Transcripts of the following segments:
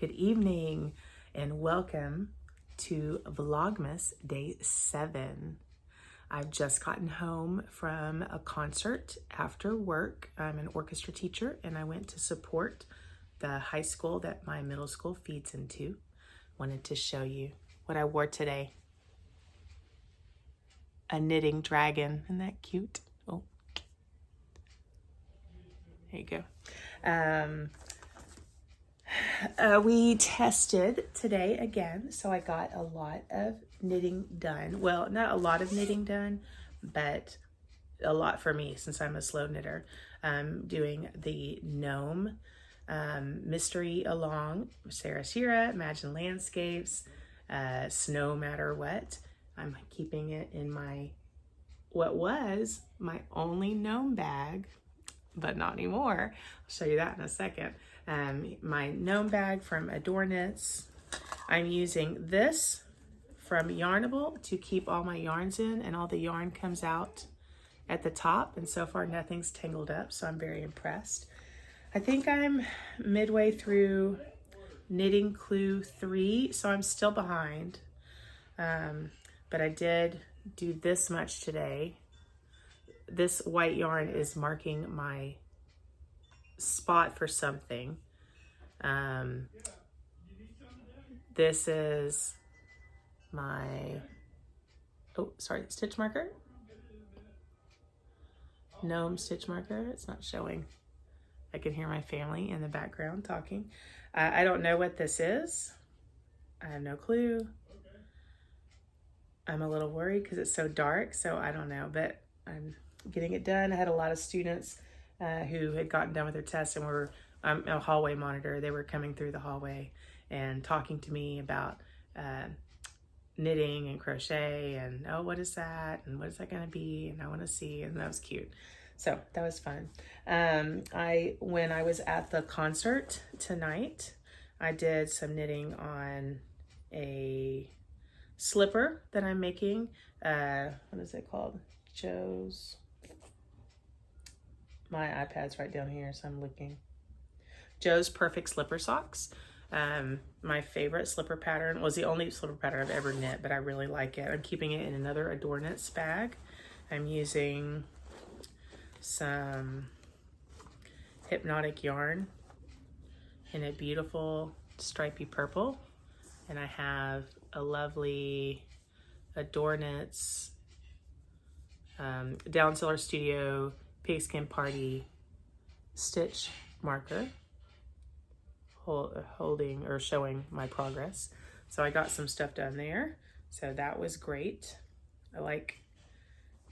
Good evening and welcome to Vlogmas Day 7. I've just gotten home from a concert after work. I'm an orchestra teacher and I went to support the high school that my middle school feeds into. Wanted to show you what I wore today. A knitting dragon. Isn't that cute? Oh, there you go. We tested today again, so I got a lot of knitting done. Well, not a lot of knitting done, but a lot for me since I'm a slow knitter. Doing the gnome mystery along Sarah Shira, Imagine Landscapes, Snow Matter What. I'm keeping it in what was my only gnome bag, but not anymore. I'll show you that in a second. My gnome bag from Adore Knits. I'm using this from Yarnable to keep all my yarns in, and all the yarn comes out at the top, and so far nothing's tangled up, so I'm very impressed. I think I'm midway through knitting clue 3, so I'm still behind, but I did do this much today. This white yarn is marking my spot for something. This is my stitch marker. Gnome stitch marker. It's not showing. I can hear my family in the background talking. I don't know what this is. I have no clue. I'm a little worried because it's so dark, so I don't know, but I'm getting it done. I had a lot of students who had gotten done with their tests and I'm a hallway monitor. They were coming through the hallway and talking to me about knitting and crochet and, oh, what is that? And what is that gonna be? And I wanna see, and that was cute. So that was fun. When I was at the concert tonight, I did some knitting on a slipper that I'm making. What is it called? My iPad's right down here, so I'm looking. Joe's Perfect Slipper Socks. My favorite slipper pattern, was the only slipper pattern I've ever knit, but I really like it. I'm keeping it in another Adore Knits bag. I'm using some hypnotic yarn in a beautiful stripy purple. And I have a lovely Adore Knits Down Cellar Studio Pigskin Party stitch marker holding or showing my progress. So I got some stuff done there. So that was great. I like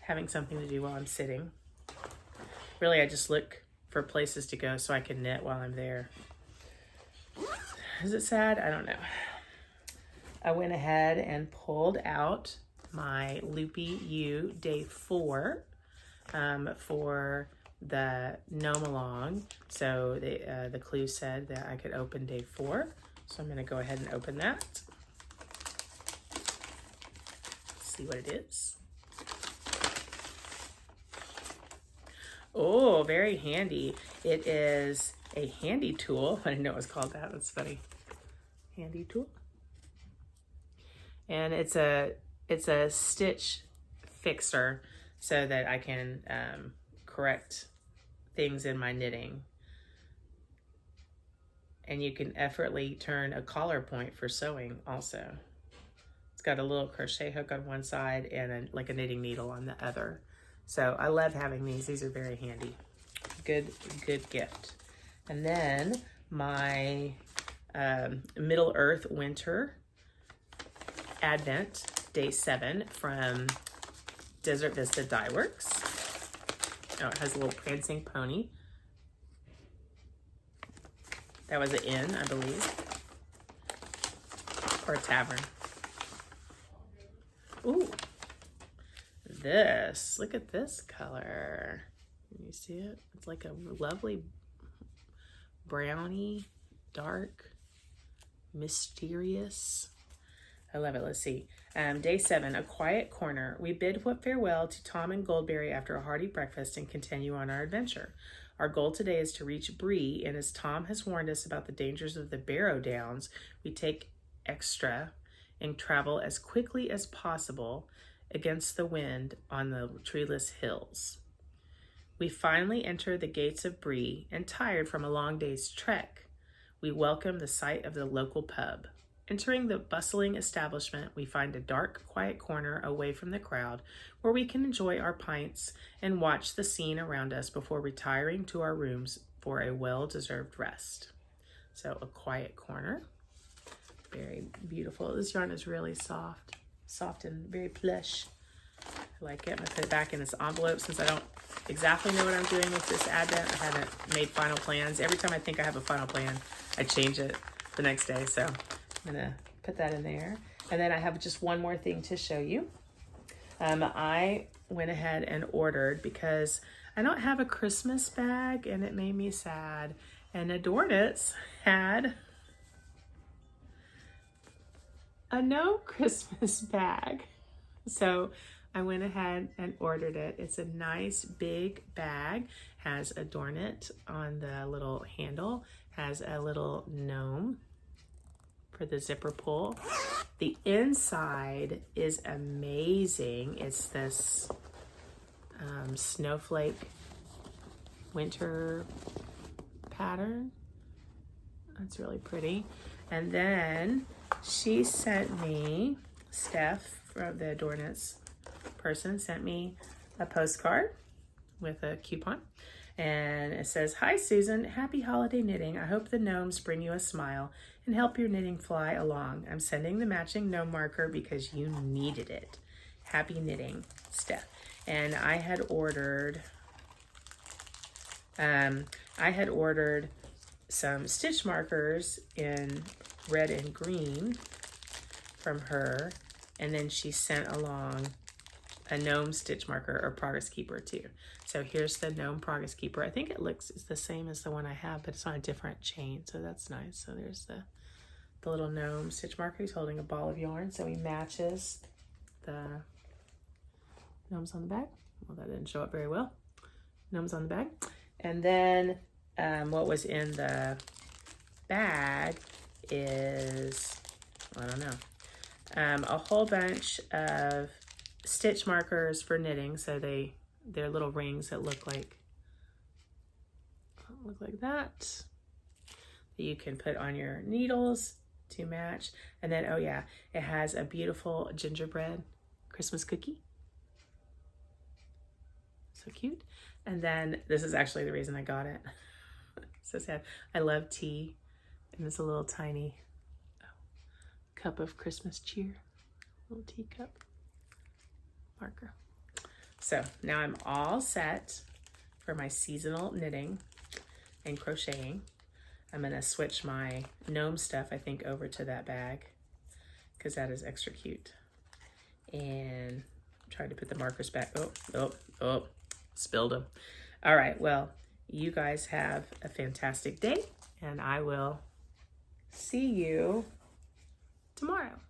having something to do while I'm sitting. Really, I just look for places to go so I can knit while I'm there. Is it sad? I don't know. I went ahead and pulled out my Loopy U Day 4 for the gnome along. So the clue said that I could open Day 4. So I'm gonna go ahead and open that. See what it is. Oh, very handy. It is a handy tool. I didn't know it was called that. That's funny. Handy tool. And it's a stitch fixer so that I can correct things in my knitting. And you can effortlessly turn a collar point for sewing also. It's got a little crochet hook on one side and like a knitting needle on the other. So I love having these. These are very handy. Good gift. And then my Middle Earth Winter Advent Day 7 from Desert Vista Dye Works. Oh, it has a little prancing pony. That was an inn, I believe. Or a tavern. Ooh. Look at this color. Can you see it? It's like a lovely brownie, dark, mysterious. I love it. Let's see. Day 7, A Quiet Corner. We bid farewell to Tom and Goldberry after a hearty breakfast and continue on our adventure. Our goal today is to reach Bree, and as Tom has warned us about the dangers of the Barrow Downs, we take extra and travel as quickly as possible against the wind on the treeless hills. We finally enter the gates of Bree, and tired from a long day's trek, we welcome the sight of the local pub. Entering the bustling establishment, we find a dark, quiet corner away from the crowd where we can enjoy our pints and watch the scene around us before retiring to our rooms for a well-deserved rest. So a quiet corner, very beautiful. This yarn is really soft and very plush. I like it. I'm gonna put it back in this envelope since I don't exactly know what I'm doing with this Advent. I haven't made final plans. Every time I think I have a final plan, I change it the next day. So I'm gonna put that in there. And then I have just one more thing to show you. I went ahead and ordered because I don't have a Christmas bag and it made me sad. And Adornits had a no Christmas bag. So I went ahead and ordered it. It's a nice big bag, has Adornit on the little handle, has a little gnome for the zipper pull. The inside is amazing. It's this snowflake winter pattern. That's really pretty. And then she sent me, Steph from the Adornits person sent me a postcard with a coupon. And it says, "Hi Susan, happy holiday knitting. I hope the gnomes bring you a smile and help your knitting fly along. I'm sending the matching gnome marker because you needed it. Happy knitting, Steph." And I had ordered some stitch markers in red and green from her, and then she sent along a gnome stitch marker or progress keeper too. So here's the gnome progress keeper. I think it looks it's the same as the one I have, but it's on a different chain, so that's nice. So there's the little gnome stitch marker. He's holding a ball of yarn, so he matches the gnomes on the back. Well, that didn't show up very well. Gnomes on the back. And then what was in the bag is, I don't know, a whole bunch of stitch markers for knitting. So they're little rings that look like that you can put on your needles to match. And then, oh yeah, it has a beautiful gingerbread Christmas cookie. So cute. And then this is actually the reason I got it. So sad. I love tea, and it's a little tiny cup of Christmas cheer, little teacup marker. So now I'm all set for my seasonal knitting and crocheting. I'm gonna switch my gnome stuff, I think, over to that bag because that is extra cute. And I'm trying to put the markers back. Oh, spilled them. All right, well, you guys have a fantastic day, and I will see you tomorrow.